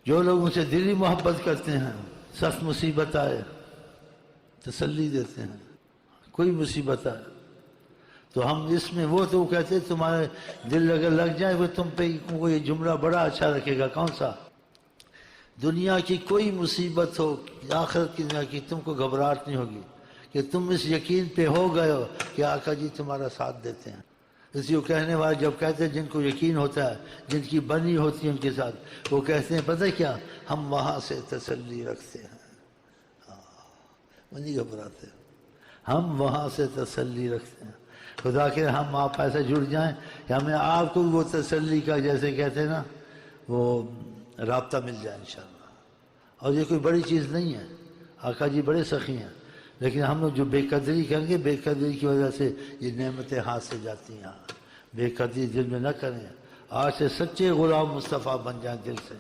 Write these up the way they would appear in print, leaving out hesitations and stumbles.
جو لوگ مجھ سے دلی محبت کرتے ہیں، سخت مصیبت آئے تسلی دیتے ہیں، کوئی مصیبت آئے تو ہم اس میں وہ تو کہتے ہیں تمہارے دل اگر لگ جائے وہ تم پہ وہ یہ جملہ بڑا اچھا رکھے گا، کون سا؟ دنیا کی کوئی مصیبت ہو، آخرت کی دنیا کی، تم کو گھبراہٹ نہیں ہوگی کہ تم اس یقین پہ ہو گئے ہو کہ آقا جی تمہارا ساتھ دیتے ہیں۔ اسی کو کہنے والے جب کہتے ہیں جن کو یقین ہوتا ہے، جن کی بنی ہوتی ہے ان کے ساتھ، وہ کہتے ہیں پتہ کیا، ہم وہاں سے تسلی رکھتے ہیں، وہ نہیں گھبراتے، ہم وہاں سے تسلی رکھتے ہیں۔ خدا کہ ہم آپ ایسے جڑ جائیں کہ ہمیں آپ کو وہ تسلی کا جیسے کہتے ہیں نا وہ رابطہ مل جائے انشاءاللہ۔ اور یہ کوئی بڑی چیز نہیں ہے، آقا جی بڑے سخی ہیں، لیکن ہم لوگ جو بے قدری کریں گے، بے قدری کی وجہ سے یہ نعمتیں ہاتھ سے جاتی ہیں۔ بے قدری دل میں نہ کریں، آج سے سچے غلام مصطفیٰ بن جائیں دل سے،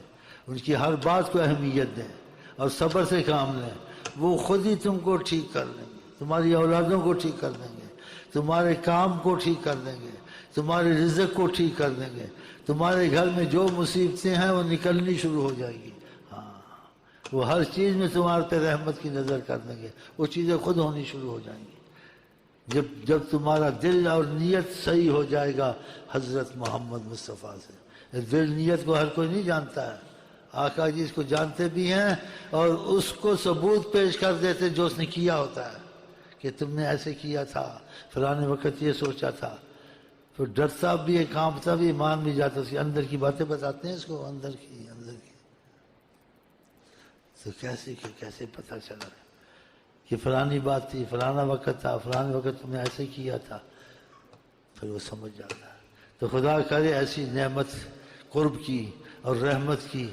ان کی ہر بات کو اہمیت دیں اور صبر سے کام لیں، وہ خود ہی تم کو ٹھیک کر دیں گے، تمہاری اولادوں کو ٹھیک کر دیں گے، تمہارے کام کو ٹھیک کر دیں گے، تمہارے رزق کو ٹھیک کر دیں گے، تمہارے گھر میں جو مصیبتیں ہیں وہ نکلنی شروع ہو جائے گی۔ وہ ہر چیز میں تمہارے پہ رحمت کی نظر کر دیں گے، وہ چیزیں خود ہونی شروع ہو جائیں گی۔ جب تمہارا دل اور نیت صحیح ہو جائے گا حضرت محمد مصطفیٰ سے۔ دل نیت کو ہر کوئی نہیں جانتا ہے، آقا جی اس کو جانتے بھی ہیں اور اس کو ثبوت پیش کر دیتے جو اس نے کیا ہوتا ہے کہ تم نے ایسے کیا تھا، فلانے وقت یہ سوچا تھا، پھر ڈرتا بھی ہے، کانپتا بھی، مان بھی جاتا، اس کی اندر کی باتیں بتاتے ہیں اس کو، اندر کی تو کیسے پتہ چلا کہ فلانی بات تھی، فلانا وقت تھا، فلانے وقت تم نے ایسے کیا تھا، پھر وہ سمجھ جاتا ہے۔ تو خدا کرے ایسی نعمت قرب کی اور رحمت کی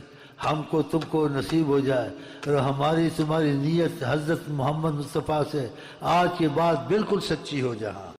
ہم کو تم کو نصیب ہو جائے، اور ہماری تمہاری نیت حضرت محمد مصطفیٰ سے آج کے بعد بالکل سچی ہو جائے۔